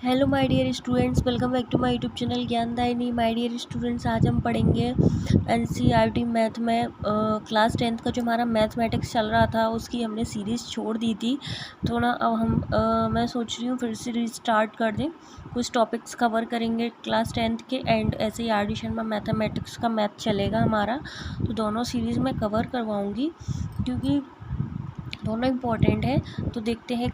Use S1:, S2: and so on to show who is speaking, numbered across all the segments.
S1: Hello my dear students, welcome back to my YouTube channel Gyandayini. My dear students, आज हम पढ़ेंगे NCERT math में class 10th का जो हमारा मैथमेटिक्स चल रहा था उसकी हमने सीरीज़ छोड़ दी थी। तो ना अब हम मैं सोच रही हूँ फिर से रीस्टार्ट कर दें। कुछ टॉपिक्स कवर करेंगे क्लास 10th के एंड ऐसे ही एडिशन में मैथमेटिक्स का मैथ चलेगा हमारा। तो दोनों सीरीज़ में कवर करवाऊँगी क्योंकि दोनों इम्पॉर्टेंट है। तो देखते हैं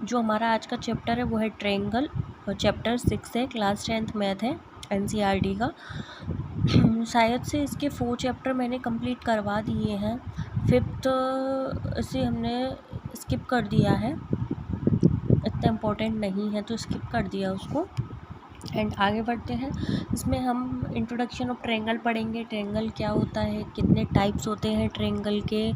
S1: जो हमारा आज का चैप्टर है वो है ट्रायंगल, चैप्टर 6 है, क्लास 10th मैथ है एनसीईआरटी का। शायद से इसके 4 चैप्टर मैंने कंप्लीट करवा दिए हैं, 5th से हमने स्किप कर दिया है, इतना इम्पोर्टेंट नहीं है तो स्किप कर दिया उसको। एंड आगे बढ़ते हैं, इसमें हम इंट्रोडक्शन ऑफ ट्रायंगल पढ़ेंगे। ट्रायंगल क्या होता है, कितने टाइप्स होते हैं ट्रायंगल के,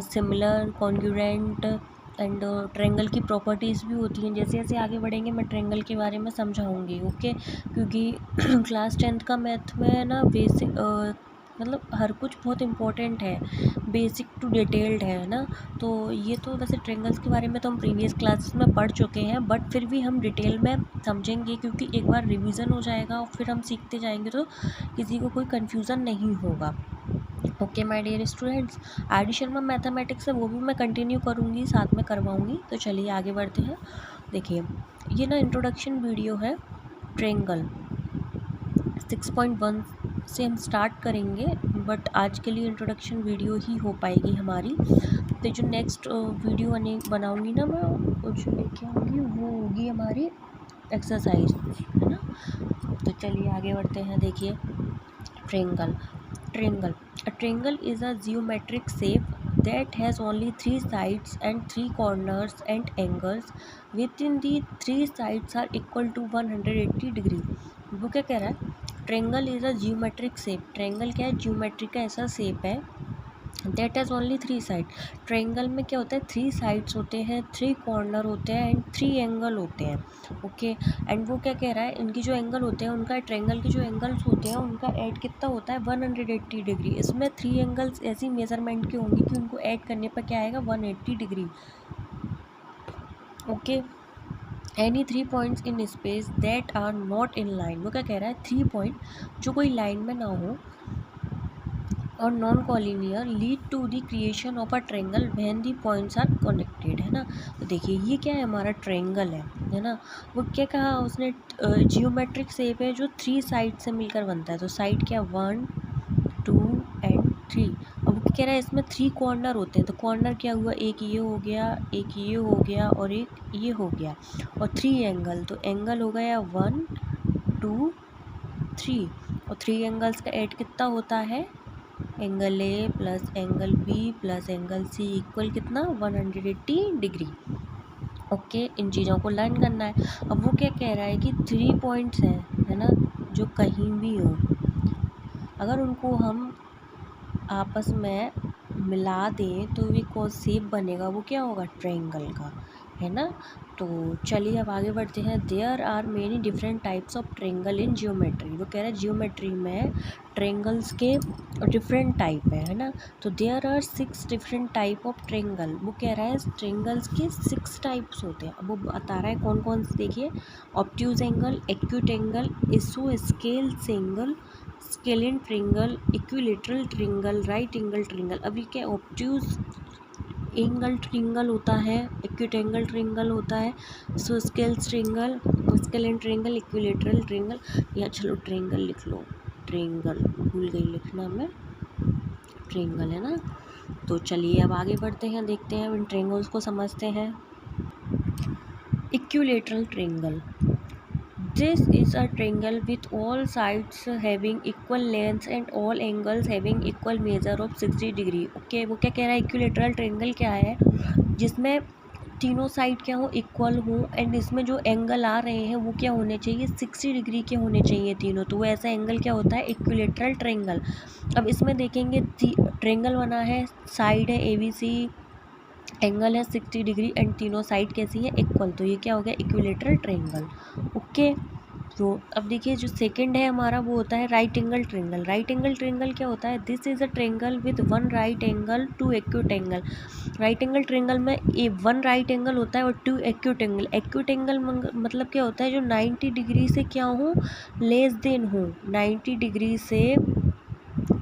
S1: सिमिलर, कॉन्ग्रुएंट एंड ट्रायंगल की प्रॉपर्टीज़ भी होती हैं। जैसे जैसे आगे बढ़ेंगे मैं ट्रायंगल के बारे में समझाऊंगी, ओके। क्योंकि क्लास 10th का मैथ में ना बेसिक मतलब हर कुछ बहुत इम्पोर्टेंट है, बेसिक टू डिटेल्ड है ना। तो ये तो वैसे ट्रायंगल्स के बारे में तो हम प्रीवियस क्लासेस में पढ़ चुके हैं, बट फिर भी हम डिटेल में समझेंगे क्योंकि एक बार रिवीजन हो जाएगा और फिर हम सीखते जाएंगे तो किसी को कोई कन्फ्यूज़न नहीं होगा। Okay my dear students, addition में मैथमेटिक्स है वो भी मैं कंटिन्यू करूँगी, साथ में करवाऊँगी। तो चलिए आगे बढ़ते हैं। देखिए ये ना इंट्रोडक्शन वीडियो है, ट्रायंगल 6.1 से हम स्टार्ट करेंगे, बट आज के लिए इंट्रोडक्शन वीडियो ही हो पाएगी हमारी। तो जो नेक्स्ट वीडियो बनाऊँगी ना मैं, जो लेके आऊँगी वो होगी हमारी एक्सरसाइज, है ना। तो चलिए आगे बढ़ते हैं। देखिए triangle, a triangle is a geometric shape that has only 3 sides and 3 corners and angles within the 3 sides are equal to 180 degree। वो क्या कह रहा है, triangle is a geometric shape. Triangle क्या है, जियोमेट्रिक का ऐसा शेप है that has only 3 side. Triangle में क्या होता है, 3 साइड्स होते हैं, 3 कॉर्नर होते हैं एंड 3 एंगल होते हैं, ओके। एंड वो क्या कह रहा है, इनकी जो एंगल होते हैं उनका, ट्रायंगल के जो एंगल्स होते हैं उनका ऐड कितना होता है, 180 डिग्री। इसमें 3 एंगल्स ऐसी मेजरमेंट के होंगे कि उनको ऐड करने पर क्या आएगा, 180 degree, okay. Any 3 points in space that are not in line. वो क्या कह रहा है, 3 पॉइंट जो कोई लाइन में ना हो और non collinear lead to the creation of a triangle when the points are connected, है ना। तो देखिए ये क्या है, हमारा ट्रायंगल है ना। वो क्या कहा उसने, जियोमेट्रिक शेप है जो 3 साइड से मिलकर बनता है। तो साइड क्या, 1 2 एंड 3। अब वो कह रहा है इसमें 3 कॉर्नर होते हैं। तो कॉर्नर क्या हुआ, एक ये हो गया, एक ये हो गया और एक ये हो गया, और 3 एंगल। तो एंगल हो गया 1 2 3, और 3 एंगल्स का ऐड कितना होता है, angle a plus angle b plus angle c equal कितना, 180 डिग्री, ओके। इन चीज़ों को लर्न करना है। अब वो क्या कह रहा है कि 3 पॉइंट्स हैं, है ना, जो कहीं भी हो, अगर उनको हम आपस में मिला दें तो ये कौन शेप बनेगा, वो क्या होगा, ट्रायंगल का, है ना। तो चलिए अब आगे बढ़ते हैं। There are many different types of triangle in geometry. वो कह रहा है जियोमेट्री में ट्रायंगल्स के डिफरेंट टाइप है ना। तो there are 6 different type of triangle. वो कह रहा है ट्रायंगल्स के 6 टाइप्स होते हैं। अब वो बता रहा है कौन कौन से, देखिए, obtuse angle, acute angle, isosceles angle, scalene triangle, equilateral triangle, right angle triangle. अब ये क्या, ऑब्ट्यूज एंगल ट्रायंगल होता है, एक्यूट एंगल ट्रायंगल होता है, isosceles triangle, scalene triangle, equilateral triangle, या चलो ट्रायंगल लिख लो, ट्रायंगल भूल गई लिखना मैं, ट्रायंगल है ना। तो चलिए अब आगे बढ़ते हैं, देखते हैं इन ट्रायंगल्स को समझते हैं। Equilateral triangle, this is a triangle with all sides having equal lengths and all angles having equal measure of 60 degree, okay. वो क्या कह रहा है, इक्विलेटरल ट्रायंगल क्या है, जिसमें तीनों साइड क्या हो, इक्वल हो, एंड इसमें जो एंगल आ रहे हैं वो क्या होने चाहिए, 60 डिग्री के होने चाहिए तीनों। तो वो ऐसा एंगल क्या होता है, इक्विलेटरल ट्रायंगल। अब इसमें देखेंगे ट्रायंगल बना है, साइड है ABC, एंगल है 60 डिग्री एंड तीनों साइड कैसी है, इक्वल। तो ये क्या हो गया, इक्विलेटरल ट्रायंगल, ओके। तो अब देखिए जो सेकंड है हमारा वो होता है right angle triangle. Right angle triangle क्या होता है, this is a triangle with one right angle two acute angle. Right angle triangle में वन राइट एंगल होता है और two acute angle. Acute angle मतलब क्या होता है, जो 90 डिग्री से क्या हो, लेस देन हो, 90 डिग्री से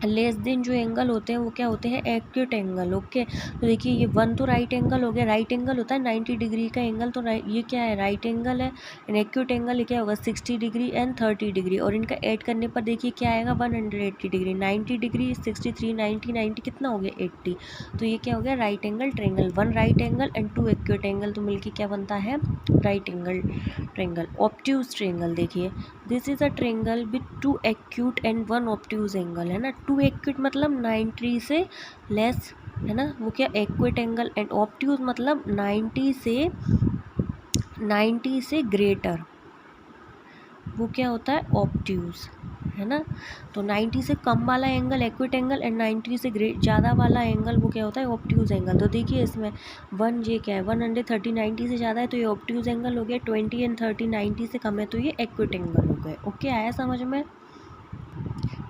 S1: लेस देन जो एंगल होते हैं वो क्या होते हैं, एक्यूट एंगल। ओके, तो देखिए ये वन तो राइट एंगल हो गया, राइट एंगल होता है 90 डिग्री का एंगल, तो ये क्या है, राइट एंगल है। एंड एक्यूट एंगल ये क्या होगा, 60 डिग्री एंड 30 डिग्री, और इनका ऐड करने पर देखिए क्या आएगा, 180 डिग्री। 90 डिग्री 63, 90 कितना हो गया, 80। तो ये क्या हो गया, right angle triangle. One right angle and two acute angle तो मिलके क्या बनता है, right angle triangle. Obtuse triangle देखिए, this is a triangle with two acute and one obtuse angle, है ना। टू एक्यूट मतलब 90 से लेस, है ना, वो क्या, एक्यूट एंगल। एंड ऑब्ट्यूज मतलब 90 से ग्रेटर, वो क्या होता है, ऑब्ट्यूज, है ना। तो 90 से कम वाला एंगल एक्यूट एंगल, एंड 90 से ज़्यादा वाला एंगल वो क्या होता है, ऑब्ट्यूज एंगल। तो देखिए इसमें वन ये क्या है, 130 90 से ज़्यादा है तो ये ऑब्ट्यूज एंगल हो गया, 20 एंड 30 90 से कम है तो ये एक्यूट एंगल हो गए। ओके, आया समझ में।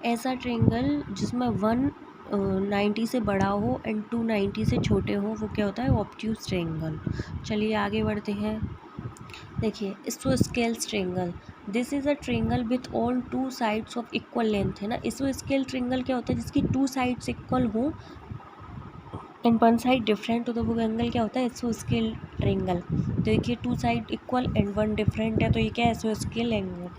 S1: ऐसा ट्रेंगल जिसमें 90 से बड़ा हो एंड 290 से छोटे हो वो क्या होता है, ऑब्ट्यूज ट्रेंगल। चलिए आगे बढ़ते हैं। देखिए isosceles triangle, this is a triangle with all two sides of equal length, है ना। इसोस्केल ट्रेंगल क्या होता है, जिसकी टू साइड्स इक्वल हो एंड वन साइड डिफरेंट हो तो वो एंगल क्या होता है, इसोस्केल ट्रेंगल। तो देखिए two side equal and one different है तो ये क्या है, इसोस्केल एंगल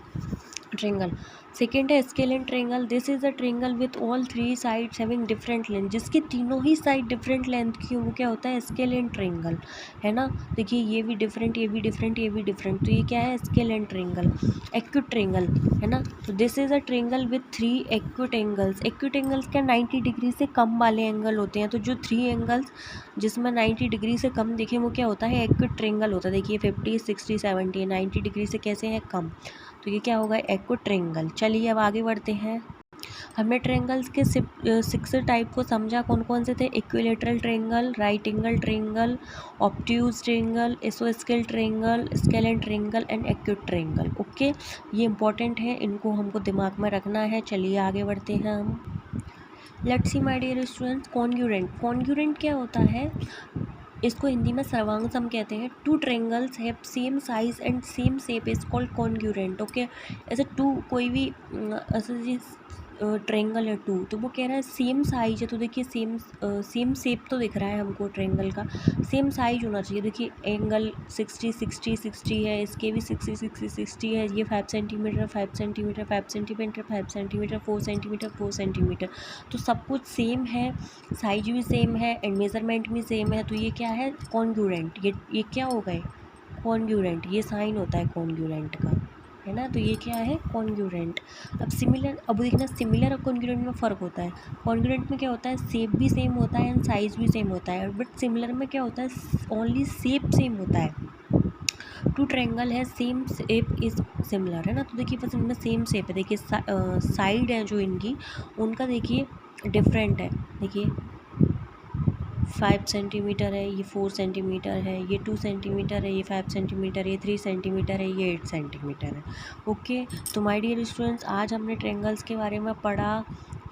S1: ट्रेंगल। सेकेंड है scalene triangle, this is a triangle with all three sides having different length, जिसकी तीनों ही साइड डिफरेंट लेंथ की वो क्या होता है, स्केलेन ट्रेंगल, है ना। देखिए ये भी डिफरेंट, ये भी डिफरेंट, ये भी डिफरेंट, तो ये क्या है, स्केलेन ट्रेंगल। एक्यूट ट्रेंगल, है ना, तो this is a triangle with three acute angles. Acute angles क्या 90 डिग्री से कम वाले एंगल होते हैं, तो जो थ्री एंगल्स जिसमें 90 डिग्री से कम देखें वो क्या होता है, एक्यूट ट्रेंगल होता है। देखिए 50 60 70 90 डिग्री से कैसे हैं, कम, तो ये क्या होगा, एक्यूट ट्रेंगल। चलिए अब आगे बढ़ते हैं। हमने ट्रेंगल्स के 6 टाइप को समझा, कौन कौन से थे, equilateral triangle, right angle triangle, obtuse triangle, इसोस्केल triangle, scalene triangle and acute triangle. Okay, ये इंपॉर्टेंट है, इनको हमको दिमाग में रखना है। चलिए आगे बढ़ते हैं हम। Let's see my dear students, congruent. Congruent क्या होता है, इसको हिंदी में सर्वांग सम कहते हैं। Two triangles have same size and same shape is called congruent. Okay, ऐसे टू कोई भी ऐसे ट्रेंगल है टू, तो वो कह रहा है सेम साइज है, तो देखिए सेम शेप तो दिख रहा है हमको ट्रेंगल का, सेम साइज होना चाहिए। देखिए एंगल 60 60 60 है, इसके भी 60 60 60 है, ये 5 centimetre 5 centimetre 5 centimetre 5 centimetre 4 centimetre 4 centimetre, तो सब कुछ सेम है, साइज भी सेम है एंड मेज़रमेंट भी सेम है, तो ये क्या है, कॉन्ग्रुएंट। ये क्या हो गए, कॉन्ग्रुएंट, ये साइन होता है कॉन्ग्रुएंट का, है ना, तो ये क्या है, कॉन्ग्रुएंट। अब सिमिलर, अब देखना सिमिलर और कॉन्ग्रुएंट में फ़र्क होता है। कॉन्ग्रुएंट में क्या होता है, शेप भी सेम होता है एंड साइज भी सेम होता है, बट सिमिलर में क्या होता है, ओनली शेप सेम होता है। टू ट्रेंगल है, सेम शेप इज सिमिलर, है ना, तो देखिए बस इनमें सेम शेप है। देखिए साइड है जो इनकी, उनका देखिए डिफरेंट है। देखिए 5 सेंटीमीटर है, ये 4 सेंटीमीटर है, ये 2 सेंटीमीटर है, ये 5 सेंटीमीटर, ये 3 सेंटीमीटर है, ये 8 सेंटीमीटर है। ओके, तो माय डियर स्टूडेंट्स, आज हमने ट्रेंगल्स के बारे में पढ़ा,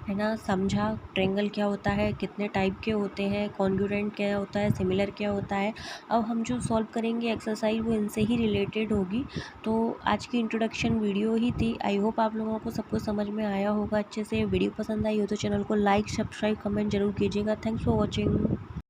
S1: है ना, समझा ट्रेंगल क्या होता है, कितने टाइप के होते हैं, कॉन्ग्रुएंट क्या होता है, सिमिलर क्या होता है। अब हम जो सॉल्व करेंगे एक्सरसाइज वो इनसे ही रिलेटेड होगी। तो आज की इंट्रोडक्शन वीडियो ही थी। आई होप आप लोगों को सब कुछ समझ में आया होगा अच्छे से। वीडियो पसंद आई हो तो चैनल को लाइक सब्सक्राइब कमेंट जरूर कीजिएगा। Thanks for watching.